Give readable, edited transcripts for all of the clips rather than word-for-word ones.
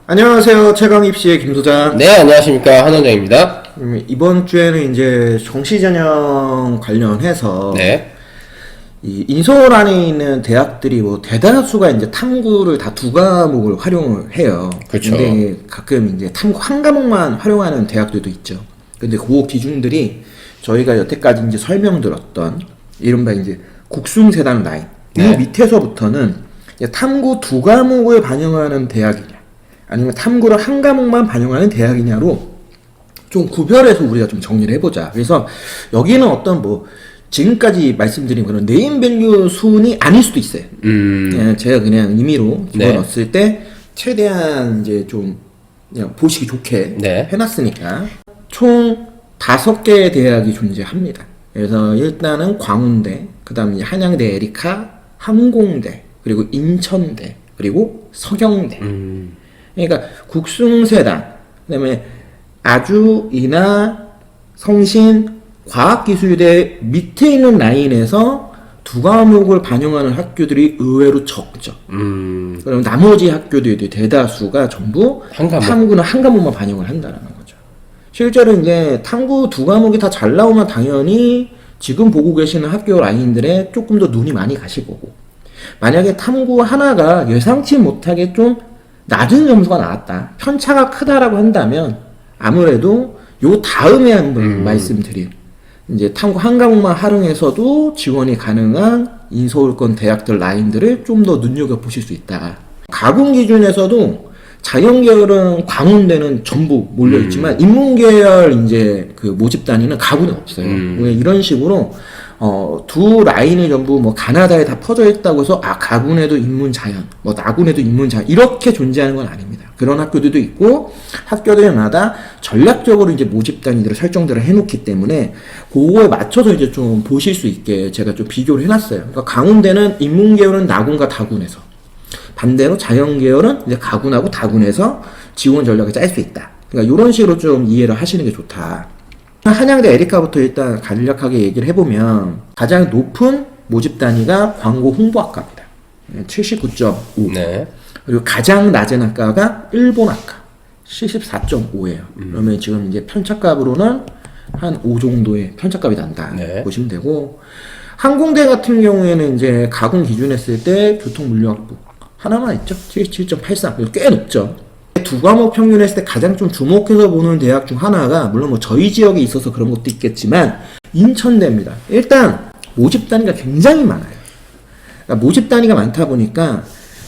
안녕하세요. 최강 입시의 김 소장. 네, 안녕하십니까. 한원장입니다. 이번 주에는 이제 정시전형 관련해서 네. 이 인서울 안에 있는 대학들이 뭐 대다수가 이제 탐구를 다 두 과목을 활용을 해요. 그렇죠. 근데 가끔 이제 탐구 한 과목만 활용하는 대학들도 있죠. 근데 그 기준들이 저희가 여태까지 이제 설명드렸던 이른바 이제 국숭세단 라인 네. 이 밑에서부터는 이제 탐구 두 과목을 반영하는 대학이냐 아니면 탐구를 한 과목만 반영하는 대학이냐로 좀 구별해서 우리가 좀 정리를 해보자. 그래서 여기는 어떤 뭐 지금까지 말씀드린 그런 네임밸류 순이 아닐 수도 있어요. 예, 제가 그냥 임의로 집어넣었을 때 최대한 이제 좀 그냥 보시기 좋게 해놨으니까 총 5개의 대학이 존재합니다. 그래서 일단은 광운대, 그 다음에 한양대 에리카, 항공대, 그리고 인천대, 그리고 서경대. 그러니까 국숭세단, 그다음에 아주, 인하, 성신, 과학기술대 밑에 있는 라인에서 두 과목을 반영하는 학교들이 의외로 적죠. 그럼 나머지 학교들이 대다수가 전부 탐구는 한 과목만 반영을 한다는 거죠. 실제로 이제 탐구 두 과목이 다 잘 나오면 당연히 지금 보고 계시는 학교 라인들에 조금 더 눈이 많이 가실 거고, 만약에 탐구 하나가 예상치 못하게 좀 낮은 점수가 나왔다, 편차가 크다라고 한다면 아무래도 요 다음에 한번 말씀드릴 이제 탐구 한 과목만 활용해서도 지원이 가능한 인서울권 대학들 라인들을 좀 더 눈여겨보실 수 있다. 가공 기준에서도 자연계열은 광운대는 전부 몰려있지만 인문계열 이제 그 모집 단위는 가군에 없어요. 이런 식으로 두 라인이 전부 뭐 가나다에 다 퍼져 있다고 해서 가군에도 인문자연, 뭐 나군에도 인문자연 이렇게 존재하는 건 아닙니다. 그런 학교들도 있고 학교들마다 전략적으로 이제 모집 단위들을 설정들을 해놓기 때문에 그거에 맞춰서 이제 좀 보실 수 있게 제가 좀 비교를 해놨어요. 그러니까 강운대는 인문계열은 나군과 다군에서, 반대로 자연계열은 이제 가군하고 다군에서 지원 전략을 짤 수 있다. 그러니까 이런 식으로 좀 이해를 하시는 게 좋다. 한양대 에리카부터 일단 간략하게 얘기를 해보면 가장 높은 모집 단위가 광고 홍보학과입니다. 79.5. 그리고 가장 낮은 학과가 일본학과 74.5예요. 그러면 지금 이제 편차값으로는 한 5 정도의 편차값이 난다 보시면 되고, 항공대 같은 경우에는 이제 가공 기준 했을 때 교통물리학부 하나만 있죠. 77.83. 꽤 높죠. 두 과목 평균 했을 때 가장 좀 주목해서 보는 대학 중 하나가, 물론 뭐 저희 지역에 있어서 그런 것도 있겠지만 인천대입니다. 일단 모집 단위가 굉장히 많아요. 그러니까 모집 단위가 많다 보니까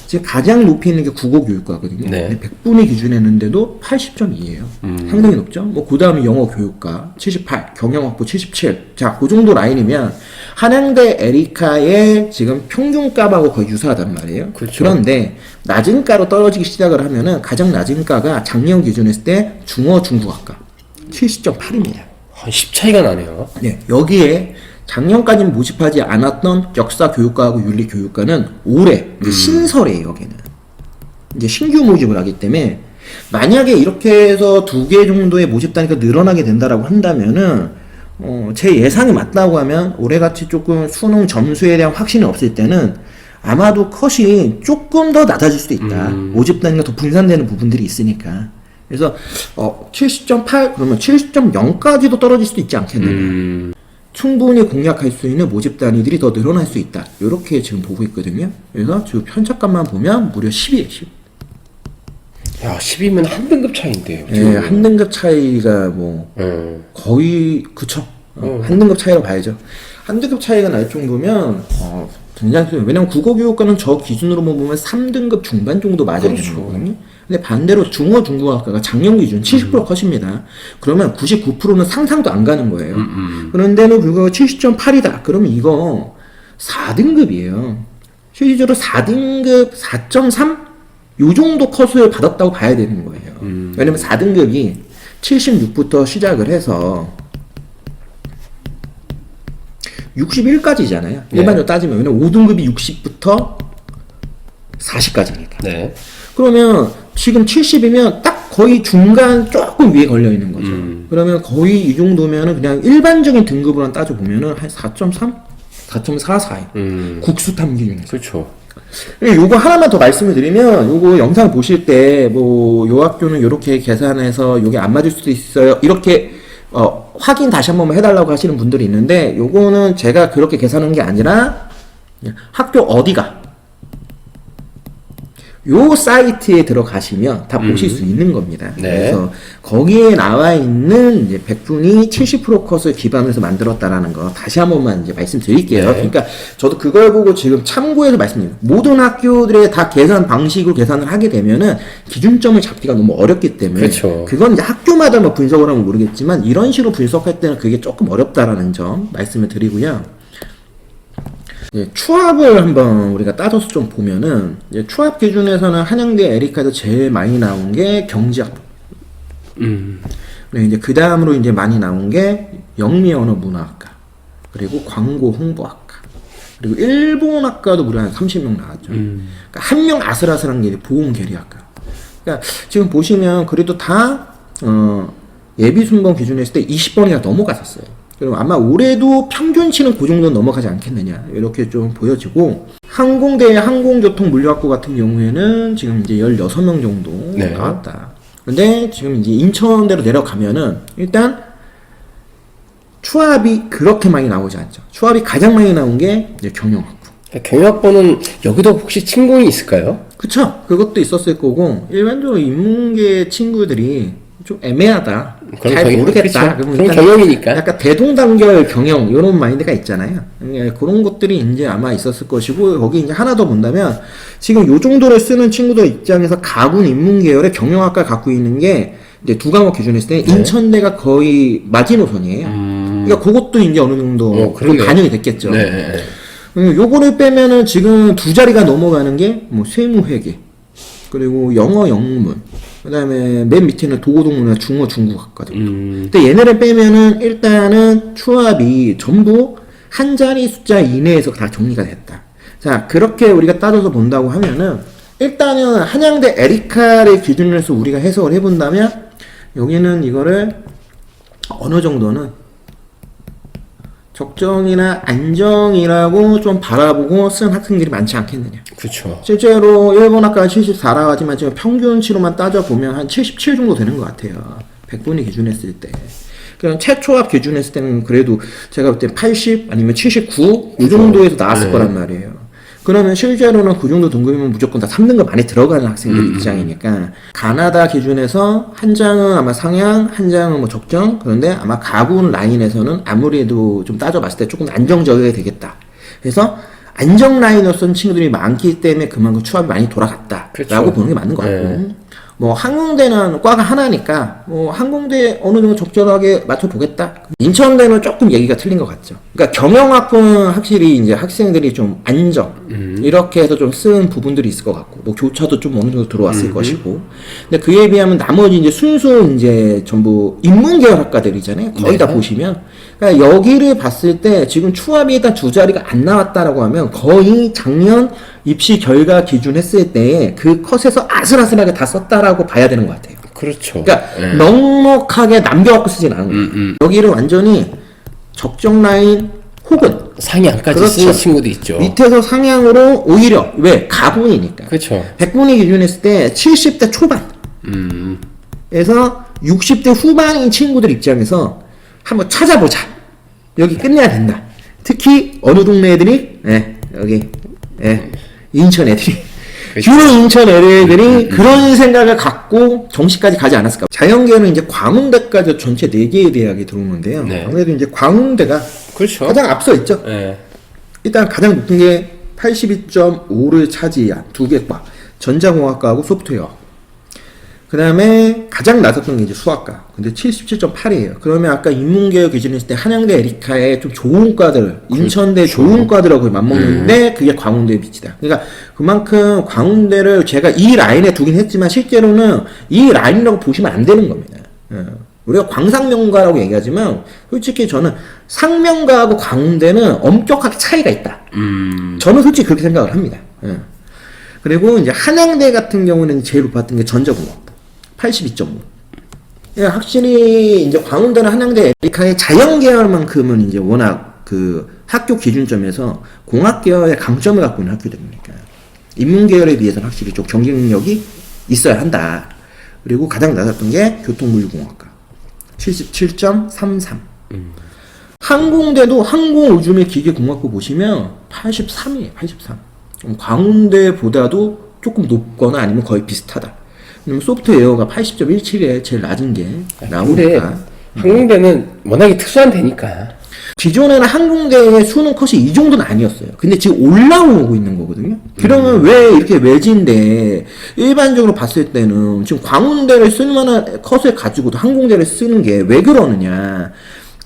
지금 가장 높이 있는 게 국어교육과거든요. 100분위 기준했는데도 80.2예요. 상당히 높죠. 뭐 그 다음에 영어교육과 78, 경영학부 77. 자, 그 정도 라인이면 한양대 에리카의 지금 평균값하고 거의 유사하단 말이에요. 그런데 낮은 과로 떨어지기 시작을 하면은 가장 낮은 과가 작년 기준 했을 때 중어 중국학과 70.8입니다. 한 10 차이가 나네요. 네, 여기에 작년까지는 모집하지 않았던 역사교육과하고 윤리교육과는 올해 이제 신설이에요. 여기는 이제 신규 모집을 하기 때문에 만약에 이렇게 해서 2개 정도의 모집 단위가 늘어나게 된다라고 한다면은 제 예상이 맞다고 하면 올해같이 조금 수능 점수에 대한 확신이 없을 때는 아마도 컷이 조금 더 낮아질 수도 있다. 모집 단위가 더 분산되는 부분들이 있으니까. 그래서 70.8 그러면 70.0까지도 떨어질 수도 있지 않겠느냐. 충분히 공략할 수 있는 모집 단위들이 더 늘어날 수 있다. 이렇게 지금 보고 있거든요. 그래서 지금 편차값만 보면 무려 10이에요. 10. 야, 10이면 한 등급 차이인데요. 네, 한 등급 차이가 뭐 거의 그쵸. 한 등급 차이라고 봐야죠. 한 등급 차이가 날 정도면 굉장히 커요. 왜냐면 국어교육과는 저 기준으로만 보면 3등급 중반 정도 맞아야 되는 거거든요. 근데 반대로 중어 중국학과가 작년 기준 70% 컷입니다. 그러면 99%는 상상도 안 가는 거예요. 그런데도 불구하고 70.8이다. 그러면 이거 4등급이에요. 실질적으로 4등급 4.3? 요 정도 컷을 받았다고 봐야 되는 거예요. 왜냐면 4등급이 76부터 시작을 해서 61까지잖아요. 일반적으로 따지면. 왜냐면 5등급이 60부터 40까지니까. 그러면 지금 70이면 딱 거의 중간 조금 위에 걸려 있는 거죠. 그러면 거의 이 정도면은 그냥 일반적인 등급으로 따져보면은 한 4.3? 4.44. 국수탐 기준에서. 그렇죠. 요거 하나만 더 말씀을 드리면, 요거 영상 보실 때, 뭐, 요 학교는 요렇게 계산해서 요게 안 맞을 수도 있어요. 이렇게, 확인 다시 한 번만 해달라고 하시는 분들이 있는데, 요거는 제가 그렇게 계산한 게 아니라, 학교 어디가? 요 사이트에 들어가시면 다 보실 수 있는 겁니다. 네. 그래서 거기에 나와 있는 이제 100분이 70% 컷을 기반으로 해서 만들었다라는 거 다시 한 번만 이제 말씀드릴게요. 네. 그러니까 저도 그걸 보고 지금 참고해서 말씀드립니다. 모든 학교들의 다 계산 방식으로 계산을 하게 되면은 기준점을 잡기가 너무 어렵기 때문에 그렇죠. 그건 이제 학교마다 뭐 분석을 하면 모르겠지만 이런 식으로 분석할 때는 그게 조금 어렵다라는 점 말씀을 드리고요. 추합을 한번 우리가 따져서 좀 보면은 추합 기준에서는 한양대 에리카에서 제일 많이 나온 게 경제학. 네, 이제 그 다음으로 이제 많이 나온 게 영미 언어 문화학과, 그리고 광고 홍보학과, 그리고 일본학과도 무려 한 30명 나왔죠. 그러니까 한 명 아슬아슬한 게 보험 계리학과. 그러니까 지금 보시면 그래도 다 예비 순번 기준에 했을 때 20번이나 넘어갔었어요. 그럼 아마 올해도 평균치는 그 정도 넘어가지 않겠느냐 이렇게 좀 보여지고, 항공대 항공교통물리학부 같은 경우에는 지금 이제 16명 정도 네. 나왔다. 근데 지금 이제 인천대로 내려가면은 일단 추합이 그렇게 많이 나오지 않죠. 추합이 가장 많이 나온 게 이제 경영학부. 경영학부는 여기도 혹시 친공이 있을까요? 그쵸. 그것도 있었을 거고, 일반적으로 인문계 친구들이 좀 애매하다. 그럼 잘 모르겠다. 그렇죠. 그러면 그럼 일단 경영이니까. 약간 대동단결 경영, 이런 마인드가 있잖아요. 그런 것들이 이제 아마 있었을 것이고, 거기 이제 하나 더 본다면, 지금 요 정도를 쓰는 친구들 입장에서 가군 인문계열의 경영학과 갖고 있는 게, 이제 두 과목 기준으로 했을 때, 네. 인천대가 거의 마지노선이에요. 그러니까 그것도 이제 어느 정도 좀 그러네요. 반영이 됐겠죠. 네. 요거를 빼면은 지금 두 자리가 넘어가는 게 뭐 세무회계, 그리고 영어 영문, 그 다음에 맨 밑에는 도고동문화 중어 중국학과거든요. 근데 얘네를 빼면은 일단은 추합이 전부 한 자리 숫자 이내에서 다 정리가 됐다. 자, 그렇게 우리가 따져서 본다고 하면은 일단은 한양대 에리카를 기준으로 해서 우리가 해석을 해본다면 여기는 이거를 어느 정도는 적정이나 안정이라고 좀 바라보고 쓴 학생들이 많지 않겠느냐. 그렇죠. 실제로 일본학과가 74라고 하지만 지금 평균치로만 따져보면 한 77 정도 되는 것 같아요. 100분위 기준했을 때. 그럼 최초합 기준했을 때는 그래도 제가 볼 때 80 아니면 79 이 정도에서 나왔을 네. 거란 말이에요. 그러면 실제로는 그 정도 등급이면 무조건 다 3등급 안에 들어가는 학생들 입장이니까, 가나다 기준에서 한 장은 아마 상향, 한 장은 뭐 적정, 그런데 아마 가군 라인에서는 아무래도 좀 따져봤을 때 조금 안정적이게 되겠다. 그래서 안정 라인으로 쓴 친구들이 많기 때문에 그만큼 추합이 많이 돌아갔다라고 그렇죠. 보는 게 맞는 것 같고, 네. 뭐 항공대는 과가 하나니까 뭐 항공대 어느 정도 적절하게 맞춰보겠다. 인천대는 조금 얘기가 틀린 것 같죠. 그러니까 경영학부는 확실히 이제 학생들이 좀 안정 이렇게 해서 좀 쓴 부분들이 있을 것 같고, 뭐 교차도 좀 어느 정도 들어왔을 것이고, 근데 그에 비하면 나머지 이제 순수 이제 전부 인문계열 학과들이잖아요. 거의 다 네. 보시면, 그러니까 여기를 봤을 때 지금 추합이 일단 두 자리가 안 나왔다라고 하면 거의 작년 입시 결과 기준 했을 때 그 컷에서 아슬아슬하게 다 썼다라고 봐야 되는 것 같아요. 그렇죠. 그러니까 네. 넉넉하게 남겨갖고 쓰진 않은 거예요. 여기를 완전히 적정 라인 혹은 상향까지 그렇죠. 쓰는 친구도 있죠. 밑에서 상향으로 오히려 왜 가분이니까 그렇죠. 100분위 기준 했을 때 70대 초반에서 60대 후반인 친구들 입장에서 한번 찾아보자. 여기 끝내야 된다. 특히 어느 동네 애들이 여기 인천 애들이 그렇죠. 주로 인천 애들이 그런 생각을 갖고 정시까지 가지 않았을까. 자연계는 이제 광운대까지 전체 4개의 대학이 들어오는데요. 네. 아무래도 이제 광운대가 그렇죠. 가장 앞서 있죠. 네. 일단 가장 높은 게 82.5를 차지한 두 개과, 전자공학과하고 소프트웨어. 그 다음에 가장 낮았던 게 이제 수학과. 근데 77.8이에요. 그러면 아까 인문계열 기준을 했을 때 한양대 에리카의 좀 좋은 과들, 인천대 좋은 과들하고 맞먹는데 그게 광운대의 빛이다. 그러니까 그만큼 광운대를 제가 이 라인에 두긴 했지만 실제로는 이 라인이라고 보시면 안 되는 겁니다. 우리가 광상명가라고 얘기하지만 솔직히 저는 상명가하고 광운대는 엄격하게 차이가 있다. 저는 솔직히 그렇게 생각을 합니다. 그리고 이제 한양대 같은 경우는 제일 높았던 게 전자공학 82.5. 확실히 이제 광운대나 한양대 에리카의 자연계열만큼은 이제 워낙 그 학교 기준점에서 공학계열의 강점을 갖고 있는 학교들이니까. 인문계열에 비해서는 확실히 좀 경쟁력이 있어야 한다. 그리고 가장 낮았던 게 교통물리공학과 77.33. 항공대도 항공우주 및 기계공학부 보시면 83이에요. 83. 광운대보다도 조금 높거나 아니면 거의 비슷하다. 그러면 소프트웨어가 80.17에 제일 낮은 게 나오니까. 항공대는 워낙에 특수한 데니까. 기존에는 항공대의 수능 컷이 이 정도는 아니었어요. 근데 지금 올라오고 있는 거거든요. 그러면 왜 이렇게 외진데 일반적으로 봤을 때는 지금 광운대를 쓸만한 컷을 가지고도 항공대를 쓰는 게 왜 그러느냐.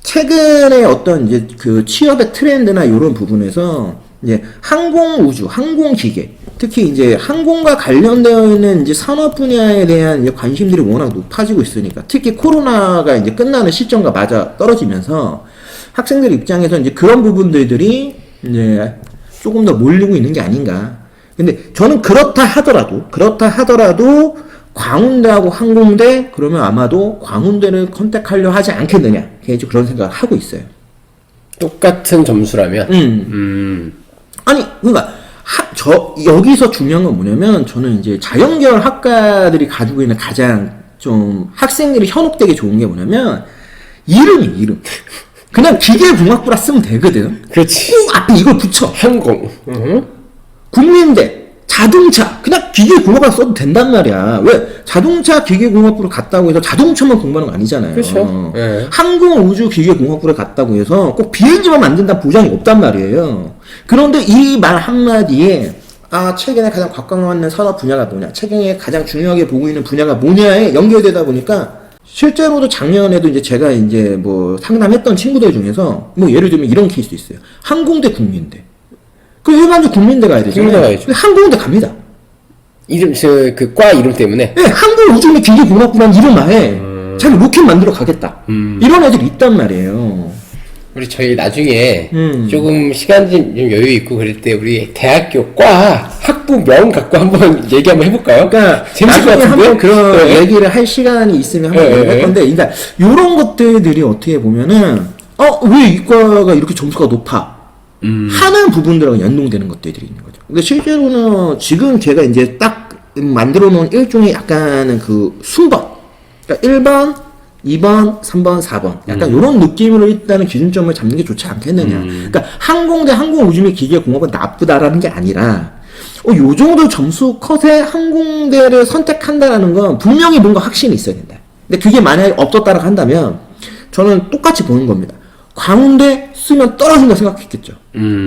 최근에 어떤 이제 그 취업의 트렌드나 이런 부분에서 이제 항공우주, 항공기계, 특히 이제 항공과 관련되어 있는 이제 산업 분야에 대한 이제 관심들이 워낙 높아지고 있으니까 특히 코로나가 이제 끝나는 시점과 맞아 떨어지면서 학생들 입장에서 이제 그런 부분들이 이제 조금 더 몰리고 있는 게 아닌가. 근데 저는 그렇다 하더라도 광운대하고 항공대 그러면 아마도 광운대를 컨택하려 하지 않겠느냐. 개인적으로 그런 생각을 하고 있어요. 똑같은 점수라면. 아니 그러니까 여기서 중요한 건 뭐냐면 저는 이제 자연계열 학과들이 가지고 있는 가장 좀 학생들이 현혹되게 좋은 게 뭐냐면 이름. 그냥 기계공학부라 쓰면 되거든. 그렇지. 꼭 앞에 이걸 붙여. 항공. 국민대, 자동차, 그냥 기계공학부라 써도 된단 말이야. 왜? 자동차 기계공학부를 갔다고 해서 자동차만 공부하는 거 아니잖아요. 그렇죠. 네. 항공우주 기계공학부를 갔다고 해서 꼭 비행기만 만든다는 보장이 없단 말이에요. 그런데 이 말 한마디에 최근에 가장 각광받는 산업 분야가 뭐냐, 최근에 가장 중요하게 보고 있는 분야가 뭐냐에 연결되다 보니까 실제로도 작년에도 이제 제가 이제 뭐 상담했던 친구들 중에서 뭐 예를 들면 이런 케이스 있어요. 항공대 국민대. 그 일반적 국민대 가야 되잖아요. 국민대 가야죠. 근데 항공대 갑니다. 이름, 그 과 이름 때문에? 네, 항공우주 및 기계공학부라는 이름 하에 자기 로켓 만들어 가겠다. 이런 애들이 있단 말이에요. 우리 저희 나중에 조금 시간 좀 여유 있고 그럴 때 우리 대학교 과 학부명 갖고 한번 얘기 한번 해볼까요? 그러니까 재밌을 것 나중에 같은데? 한번 그런 네. 얘기를 할 시간이 있으면 한번 네, 얘기할 네. 건데, 그러니까 이런 것들이 어떻게 보면은 왜 이과가 이렇게 점수가 높아? 하는 부분들하고 연동되는 것들이 있는 거죠. 근데 실제로는 지금 제가 이제 딱 만들어 놓은 일종의 약간은 그 순번, 그러니까 1번, 2번, 3번, 4번. 약간 이런 느낌으로 일단은 기준점을 잡는 게 좋지 않겠느냐. 그러니까 항공대, 항공우주 및 기계공학은 나쁘다라는 게 아니라, 요 정도 점수 컷에 항공대를 선택한다라는 건 분명히 뭔가 확신이 있어야 된다. 근데 그게 만약에 없었다고 한다면, 저는 똑같이 보는 겁니다. 광운대 쓰면 떨어진다 생각했겠죠.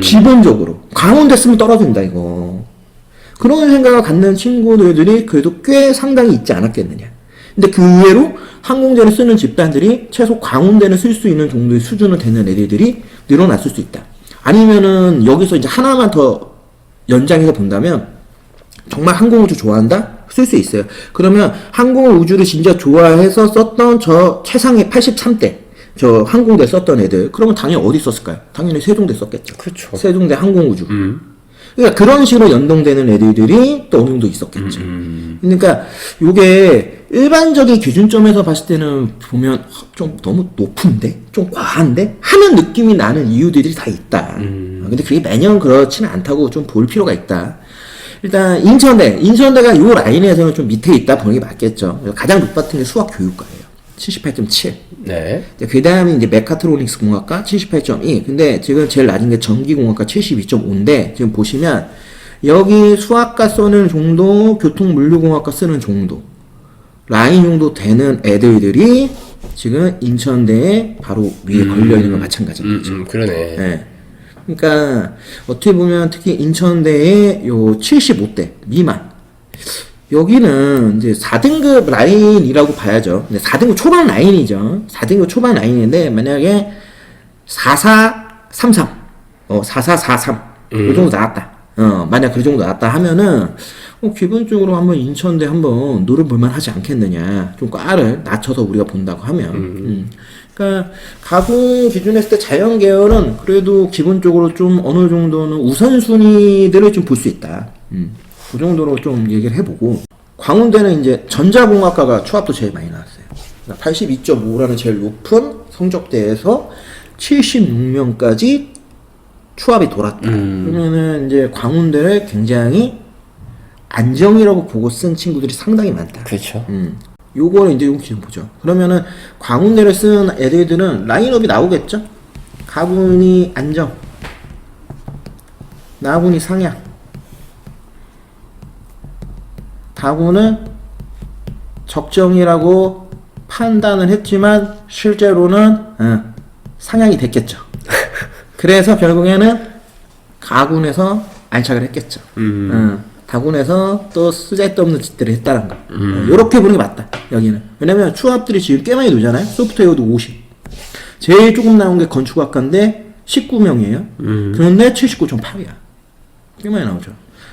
기본적으로. 광운대 쓰면 떨어진다, 이거. 그런 생각을 갖는 친구들이 그래도 꽤 상당히 있지 않았겠느냐. 근데 그 의외로 항공대를 쓰는 집단들이 최소 광운대는 쓸 수 있는 정도의 수준은 되는 애들이 늘어났을 수 있다. 아니면은 여기서 이제 하나만 더 연장해서 본다면 정말 항공우주 좋아한다? 쓸 수 있어요. 그러면 항공우주를 진짜 좋아해서 썼던 저 최상의 83대 저 항공대 썼던 애들 그러면 당연히 어디 썼을까요? 당연히 세종대 썼겠죠. 그렇죠. 세종대 항공우주. 그러니까 그런 식으로 연동되는 애들이 또 어느 정도 있었겠죠. 그러니까 요게 일반적인 기준점에서 봤을 때는 보면 좀 너무 높은데? 좀 과한데? 하는 느낌이 나는 이유들이 다 있다. 근데 그게 매년 그렇지는 않다고 좀 볼 필요가 있다. 일단 인천대가 요 라인에서는 좀 밑에 있다 보는 게 맞겠죠. 가장 높았던 게 수학교육과예요. 78.7. 네. 그 다음에 이제 메카트로닉스 공학과 78.2. 근데 지금 제일 낮은 게 전기공학과 72.5인데, 지금 보시면, 여기 수학과 쓰는 정도, 교통물류공학과 쓰는 정도, 라인 정도 되는 애들이 지금 인천대에 바로 위에 걸려있는 건 마찬가지인 거죠. 그러네. 네. 그러니까, 어떻게 보면 특히 인천대의 요 75대 미만, 여기는 이제 4등급 라인이라고 봐야죠. 근데 4등급 초반 라인이죠. 4등급 초반 라인인데, 만약에 4433, 4443, 그 정도 나왔다. 만약 그 정도 나왔다 하면은, 기본적으로 한번 인천대 한번 노려볼만 하지 않겠느냐. 좀 과를 낮춰서 우리가 본다고 하면. 그러니까, 가공 기준에 했을 때 자연계열은 그래도 기본적으로 좀 어느 정도는 우선순위들을 좀 볼 수 있다. 그 정도로 좀 얘기를 해보고, 광운대는 이제 전자공학과가 추합도 제일 많이 나왔어요. 82.5라는 제일 높은 성적대에서 76명까지 추합이 돌았다. 그러면은 이제 광운대를 굉장히 안정이라고 보고 쓴 친구들이 상당히 많다. 그렇죠. 요거는 이제 좀 기준 보죠. 그러면은 광운대를 쓴 애들은 라인업이 나오겠죠? 가군이 안정, 나군이 상향, 다군은 적정이라고 판단을 했지만 실제로는 상향이 됐겠죠. 그래서 결국에는 가군에서 안착을 했겠죠. 다군에서 또 쓰잘데없는 짓들을 했다는 거. 요렇게 보는 게 맞다. 여기는. 왜냐면 추합들이 지금 꽤 많이 놀잖아요. 소프트웨어도 50. 제일 조금 나온 게 건축학과인데 19명이에요. 그런데 79.8이야. 꽤 많이 나오죠.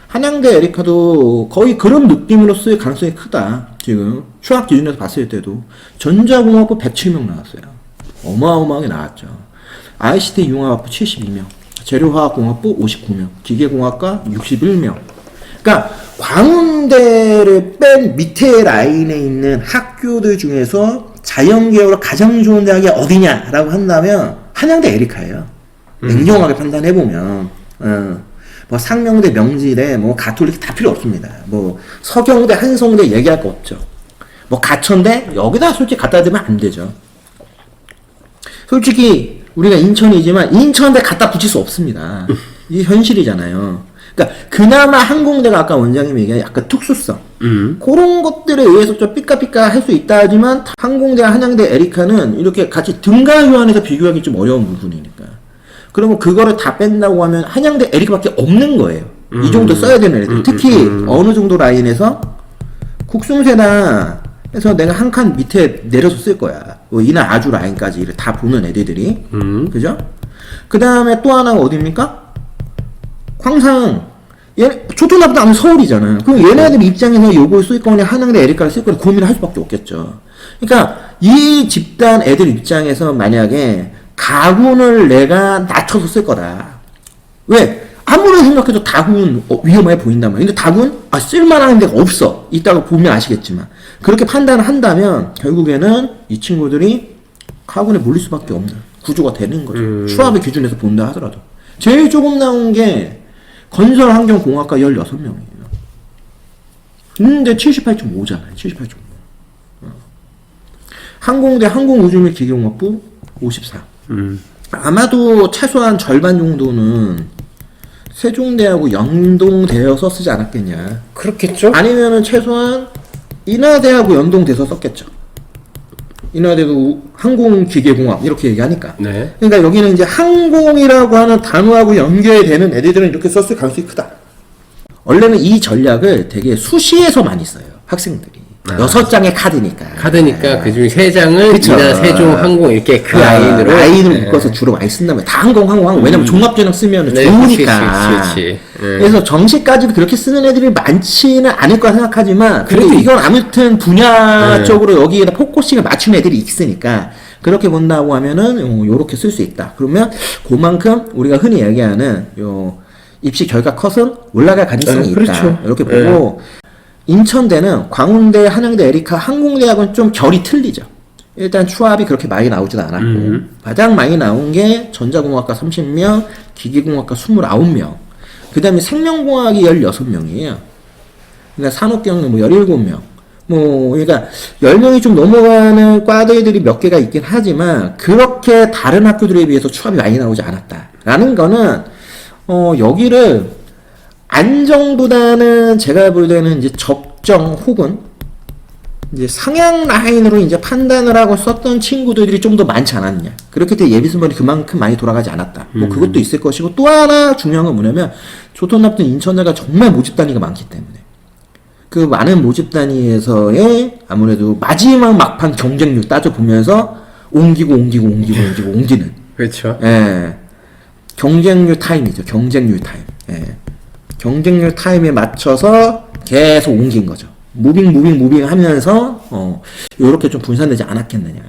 한양대 에리카도 거의 그런 느낌으로 쓸 가능성이 크다. 지금 추합 기준에서 봤을 때도 전자공학부 107명 나왔어요. 어마어마하게 나왔죠. ICT 융합학부 72명, 재료화학공학부 59명, 기계공학과 61명. 그러니까 광운대를 뺀 밑에 라인에 있는 학교들 중에서 자연계열로 가장 좋은 대학이 어디냐라고 한다면 한양대 에리카예요. 냉정하게 판단해보면. 뭐 상명대, 명지대, 뭐 가톨릭 다 필요 없습니다. 뭐 서경대, 한성대 얘기할 거 없죠. 뭐 가천대 여기다 솔직히 갖다 대면 안 되죠. 솔직히 우리가 인천이지만 인천대 갖다 붙일 수 없습니다. 이게 현실이잖아요. 그러니까 그나마 항공대가 아까 원장님이 얘기한 약간 특수성 그런 것들에 의해서 좀 삐까삐까 할 수 있다 하지만 항공대, 한양대, 에리카는 이렇게 같이 등가교환해서 비교하기 좀 어려운 부분이니까 그러면 그거를 다 뺀다고 하면 한양대, 에리카밖에 없는 거예요. 이 정도 써야 되는 애들 특히 어느 정도 라인에서 국숭세나 해서 내가 한 칸 밑에 내려서 쓸 거야. 뭐 이나 아주 라인까지 다 보는 애들이 그죠? 그 다음에 또 하나가 어디입니까? 광상. 초등학교 아무 서울이잖아요. 그럼 얘네들 입장에서 요걸 쓸 거냐, 한양대 에리카를 쓸 거냐 고민을 할 수밖에 없겠죠. 그러니까 이 집단 애들 입장에서 만약에 가군을 내가 낮춰서 쓸 거다. 왜? 아무리 생각해도 다군 위험해 보인단 말이에요. 근데 다군 쓸만한 데가 없어. 이따가 보면 아시겠지만 그렇게 판단을 한다면 결국에는 이 친구들이 가군에 몰릴 수밖에 없는 구조가 되는 거죠. 추합의 기준에서 본다 하더라도 제일 조금 나온 게 건설환경공학과 16명이에요. 근데 78.5잖아요. 78.5. 항공대 항공우주및 기계공학부 54. 아마도 최소한 절반 정도는 세종대하고 연동되어서 쓰지 않았겠냐. 그렇겠죠? 아니면은 최소한 인하대하고 연동돼서 썼겠죠. 인하대도 항공기계공학 이렇게 얘기하니까. 네. 그러니까 여기는 이제 항공이라고 하는 단어하고 연결되는 애들은 이렇게 썼을 가능성이 크다. 원래는 이 전략을 되게 수시에서 많이 써요. 학생들이. 6장의 카드니까. 카드니까 그중에 3장을 그쵸. 이나 세종 항공 이렇게 그 라인으로 라인을 묶어서 주로 많이 쓴단 말이야. 다 항공. 왜냐면 종합전형 쓰면 네, 좋으니까. 그치. 그래서 정시까지도 그렇게 쓰는 애들이 많지는 않을 거라 생각하지만 그래도 그래도 이건 아무튼 분야적으로 여기에다 포커싱을 맞춘 애들이 있으니까 그렇게 본다고 하면은 요렇게 쓸 수 있다. 그러면 그만큼 우리가 흔히 얘기하는 요 입시 결과 컷은 올라갈 가능성이 있다. 그렇죠. 이렇게 보고 인천대는 광운대, 한양대, 에리카, 항공대학은 좀 결이 틀리죠. 일단 추합이 그렇게 많이 나오지도 않았고 가장 많이 나온 게 전자공학과 30명, 기계공학과 29명, 그 다음에 생명공학이 16명이에요. 그러니까 산업경영 뭐 17명. 그러니까 10명이 좀 넘어가는 과들이 몇 개가 있긴 하지만 그렇게 다른 학교들에 비해서 추합이 많이 나오지 않았다라는 거는 여기를 안정보다는 제가 볼 때는 이제 적정 혹은 이제 상향 라인으로 이제 판단을 하고 썼던 친구들이 좀 더 많지 않았냐. 그렇기 때문에 예비순번이 그만큼 많이 돌아가지 않았다. 뭐 그것도 있을 것이고 또 하나 중요한 건 뭐냐면 조선납든 인천대가 정말 모집 단위가 많기 때문에 그 많은 모집 단위에서의 아무래도 마지막 막판 경쟁률 따져보면서 옮기는. 그렇죠. 예. 경쟁률 타임이죠. 경쟁률 타임. 예. 경쟁률 타임에 맞춰서 계속 옮긴 거죠. 무빙 하면서, 요렇게 좀 분산되지 않았겠느냐.